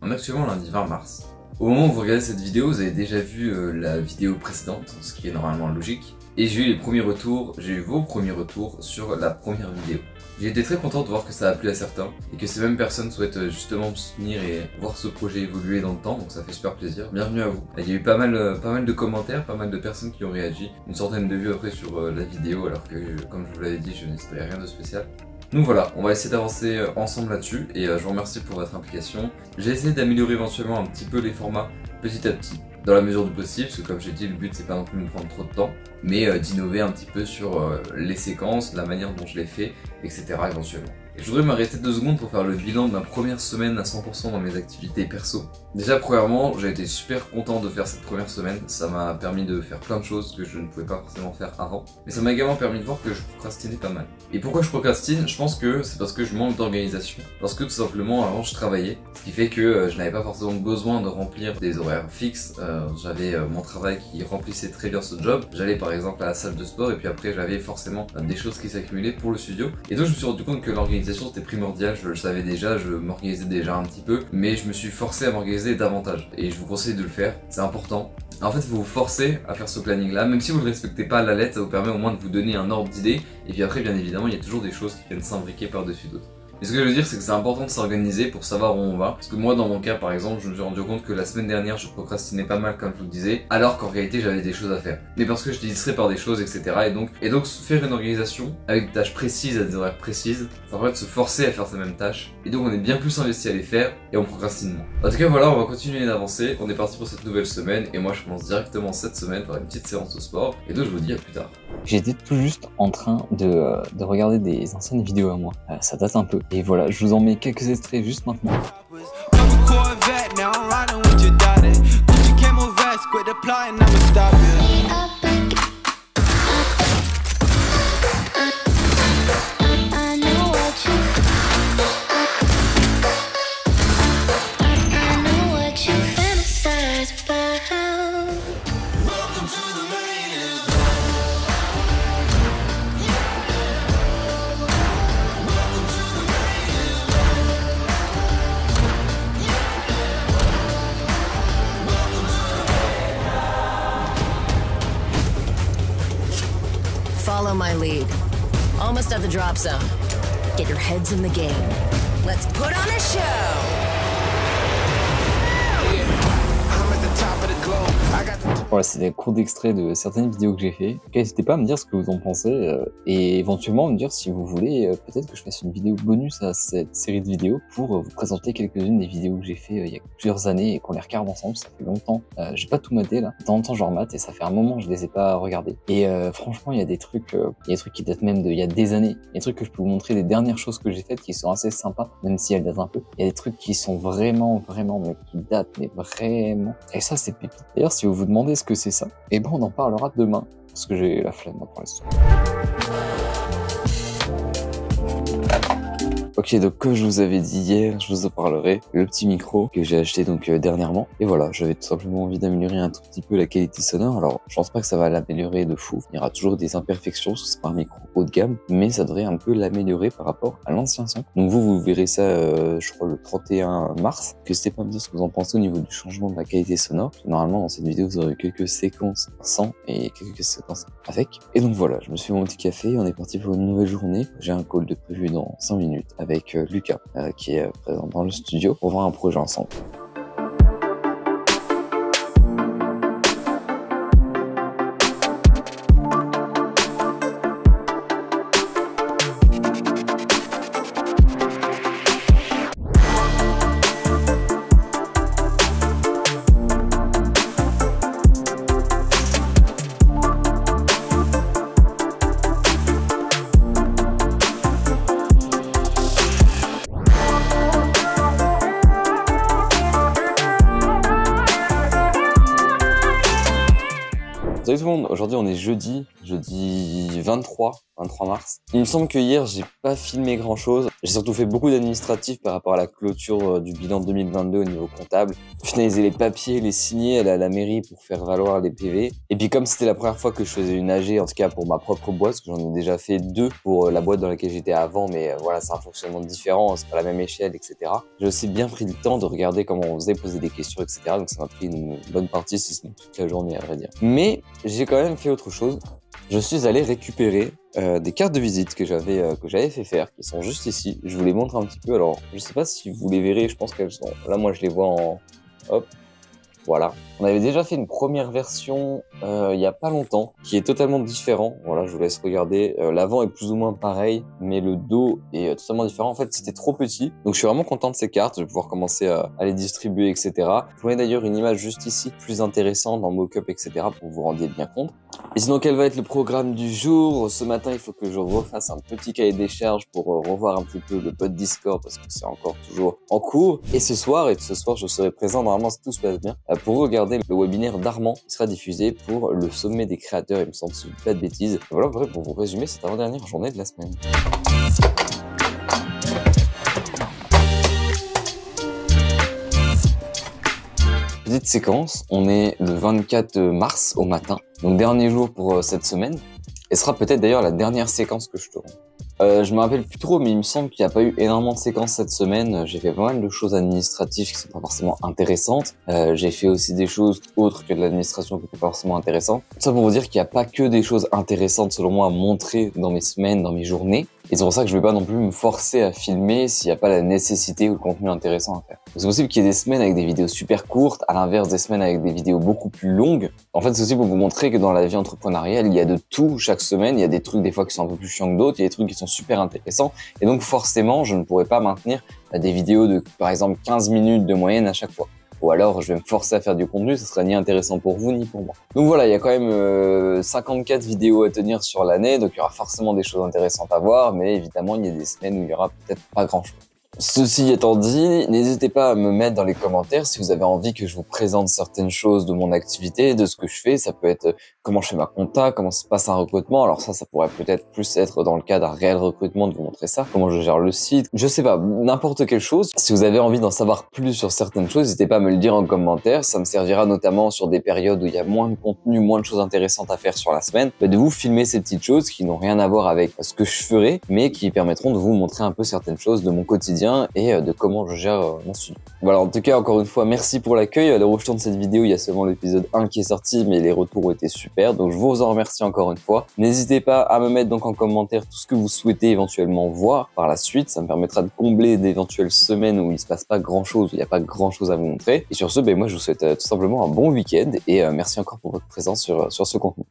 On est actuellement lundi 20 mars. Au moment où vous regardez cette vidéo, vous avez déjà vu la vidéo précédente, ce qui est normalement logique. Et j'ai eu les premiers retours, j'ai eu vos premiers retours sur la première vidéo. J'ai été très content de voir que ça a plu à certains et que ces mêmes personnes souhaitent justement me soutenir et voir ce projet évoluer dans le temps, donc ça fait super plaisir. Bienvenue à vous. Il y a eu pas mal de commentaires, pas mal de personnes qui ont réagi, une centaine de vues après sur la vidéo, alors que comme je vous l'avais dit, je n'espérais rien de spécial. Donc voilà, on va essayer d'avancer ensemble là-dessus et je vous remercie pour votre implication. J'ai essayé d'améliorer éventuellement un petit peu les formats petit à petit, dans la mesure du possible, parce que comme j'ai dit, le but c'est pas non plus de me prendre trop de temps, mais d'innover un petit peu sur les séquences, la manière dont je les fais, etc. éventuellement. Et je voudrais m'arrêter 2 secondes pour faire le bilan de ma première semaine à 100% dans mes activités perso. Déjà premièrement, j'ai été super content de faire cette première semaine, ça m'a permis de faire plein de choses que je ne pouvais pas forcément faire avant, mais ça m'a également permis de voir que je procrastinais pas mal. Et pourquoi je procrastine? Je pense que c'est parce que je manque d'organisation, parce que tout simplement avant je travaillais, ce qui fait que je n'avais pas forcément besoin de remplir des horaires fixes, j'avais mon travail qui remplissait très bien ce job, j'allais par exemple à la salle de sport et puis après j'avais forcément des choses qui s'accumulaient pour le studio, et donc je me suis rendu compte que l'organisation c'était primordial, je le savais déjà, je m'organisais déjà un petit peu, mais je me suis forcé à m'organiser davantage, et je vous conseille de le faire, c'est important. En fait, vous vous forcez à faire ce planning là, même si vous ne le respectez pas à la lettre, ça vous permet au moins de vous donner un ordre d'idée, et puis après bien évidemment il y a toujours des choses qui viennent s'imbriquer par-dessus d'autres. Et ce que je veux dire, c'est que c'est important de s'organiser pour savoir où on va. Parce que moi, dans mon cas, par exemple, je me suis rendu compte que la semaine dernière, je procrastinais pas mal, comme je vous le disais, alors qu'en réalité, j'avais des choses à faire. Mais parce que j'étais distrait par des choses, etc. Et donc, faire une organisation avec des tâches précises, à des horaires précises, ça permet de se forcer à faire ces mêmes tâches. Et donc, on est bien plus investi à les faire et on procrastine moins. En tout cas, voilà, on va continuer d'avancer. On est parti pour cette nouvelle semaine. Et moi, je commence directement cette semaine par une petite séance de sport. Et donc, je vous dis à plus tard. J'étais tout juste en train de regarder des anciennes vidéos à moi. Ça date un peu. Et voilà, je vous en mets quelques extraits juste maintenant. Follow my lead. Almost at the drop zone. Get your heads in the game. Let's put on a show! Voilà, c'est des courts d'extraits de certaines vidéos que j'ai fait. Donc, n'hésitez pas à me dire ce que vous en pensez et éventuellement me dire si vous voulez peut-être que je fasse une vidéo bonus à cette série de vidéos pour vous présenter quelques-unes des vidéos que j'ai fait il y a plusieurs années et qu'on les regarde ensemble. Ça fait longtemps. J'ai pas tout maté là. De temps en temps, je remate et ça fait un moment que je les ai pas regardés. Et franchement, il y a des trucs qui datent même d'il y a des années. Il y a des trucs que je peux vous montrer des dernières choses que j'ai faites qui sont assez sympas, même si elles datent un peu. Il y a des trucs qui sont vraiment, mais qui datent, mais vraiment. Et ça, c'est pépite. D'ailleurs, si vous vous demandez ce que c'est ça, et ben on en parlera demain, parce que j'ai la flemme pour l'instant. Ok, donc comme je vous avais dit hier, je vous en parlerai, le petit micro que j'ai acheté donc dernièrement. Et voilà, j'avais tout simplement envie d'améliorer un tout petit peu la qualité sonore. Alors, je pense pas que ça va l'améliorer de fou. Il y aura toujours des imperfections, parce que c'est pas un micro haut de gamme, mais ça devrait un peu l'améliorer par rapport à l'ancien son. Donc vous verrez ça, je crois, le 31 mars. N'hésitez pas à me dire ce que vous en pensez au niveau du changement de la qualité sonore. Normalement, dans cette vidéo, vous aurez quelques séquences sans et quelques séquences avec. Et donc voilà, je me suis fait mon petit café, on est parti pour une nouvelle journée. J'ai un call de prévu dans 5 minutes avec Lucas qui est présent dans le studio pour voir un projet ensemble. Salut tout le monde, aujourd'hui on est jeudi 23 mars. Il me semble que hier j'ai pas filmé grand chose. J'ai surtout fait beaucoup d'administratifs par rapport à la clôture du bilan 2022 au niveau comptable. Finaliser les papiers, les signer à la mairie pour faire valoir les PV. Et puis comme c'était la première fois que je faisais une AG, en tout cas pour ma propre boîte, parce que j'en ai déjà fait 2 pour la boîte dans laquelle j'étais avant, mais voilà, c'est un fonctionnement différent, c'est pas la même échelle, etc. J'ai aussi bien pris le temps de regarder comment on faisait, poser des questions, etc. Donc ça m'a pris une bonne partie, si ce n'est toute la journée à vrai dire. Mais j'ai quand même fait autre chose. Je suis allé récupérer des cartes de visite que j'avais fait faire, qui sont juste ici. Je vous les montre un petit peu. Alors, je sais pas si vous les verrez, je pense qu'elles sont... Là, moi, je les vois en... Hop. Voilà. On avait déjà fait une première version il y a pas longtemps, qui est totalement différent. Voilà, je vous laisse regarder. L'avant est plus ou moins pareil, mais le dos est totalement différent. En fait, c'était trop petit. Donc, je suis vraiment content de ces cartes. Je vais pouvoir commencer à les distribuer, etc. Je vous mets d'ailleurs une image juste ici, plus intéressante en mock-up, etc. pour que vous vous rendiez bien compte. Et sinon, quel va être le programme du jour? Ce matin, il faut que je refasse un petit cahier des charges pour revoir un petit peu le bot Discord parce que c'est encore toujours en cours. Et ce soir, je serai présent normalement si tout se passe bien pour regarder le webinaire d'Armand qui sera diffusé pour le sommet des créateurs, il me semble, si je dis pas de bêtises. Voilà, pour vous résumer cette avant-dernière journée de la semaine. Petite séquence, on est le 24 mars au matin, donc dernier jour pour cette semaine, et ce sera peut-être d'ailleurs la dernière séquence que je tourne. Je me rappelle plus trop, mais il me semble qu'il n'y a pas eu énormément de séquences cette semaine. J'ai fait pas mal de choses administratives qui sont pas forcément intéressantes. J'ai fait aussi des choses autres que de l'administration qui étaient pas forcément intéressantes. Ça pour vous dire qu'il n'y a pas que des choses intéressantes selon moi à montrer dans mes semaines, dans mes journées. Et c'est pour ça que je vais pas non plus me forcer à filmer s'il n'y a pas la nécessité ou le contenu intéressant à faire. C'est possible qu'il y ait des semaines avec des vidéos super courtes, à l'inverse des semaines avec des vidéos beaucoup plus longues. En fait, c'est aussi pour vous montrer que dans la vie entrepreneuriale, il y a de tout chaque semaine. Il y a des trucs des fois qui sont un peu plus chiants que d'autres, il y a des trucs qui sont super intéressants. Et donc forcément, je ne pourrais pas maintenir des vidéos de, par exemple, 15 minutes de moyenne à chaque fois. Ou alors, je vais me forcer à faire du contenu, ça sera ni intéressant pour vous, ni pour moi. Donc voilà, il y a quand même 54 vidéos à tenir sur l'année, donc il y aura forcément des choses intéressantes à voir, mais évidemment, il y a des semaines où il y aura peut-être pas grand-chose. Ceci étant dit, n'hésitez pas à me mettre dans les commentaires si vous avez envie que je vous présente certaines choses de mon activité, de ce que je fais. Ça peut être comment je fais ma compta, comment se passe un recrutement. Alors ça pourrait peut-être plus être dans le cas d'un réel recrutement de vous montrer ça. Comment je gère le site. Je sais pas, n'importe quelle chose. Si vous avez envie d'en savoir plus sur certaines choses, n'hésitez pas à me le dire en commentaire. Ça me servira notamment sur des périodes où il y a moins de contenu, moins de choses intéressantes à faire sur la semaine, de vous filmer ces petites choses qui n'ont rien à voir avec ce que je ferai, mais qui permettront de vous montrer un peu certaines choses de mon quotidien et de comment je gère mon studio. Voilà, en tout cas, encore une fois, merci pour l'accueil. À l'heure où je tourne cette vidéo, il y a seulement l'épisode 1 qui est sorti, mais les retours ont été super, donc je vous en remercie encore une fois. N'hésitez pas à me mettre donc en commentaire tout ce que vous souhaitez éventuellement voir par la suite. Ça me permettra de combler d'éventuelles semaines où il se passe pas grand-chose, où il n'y a pas grand-chose à vous montrer. Et sur ce, moi, je vous souhaite tout simplement un bon week-end et merci encore pour votre présence sur ce contenu.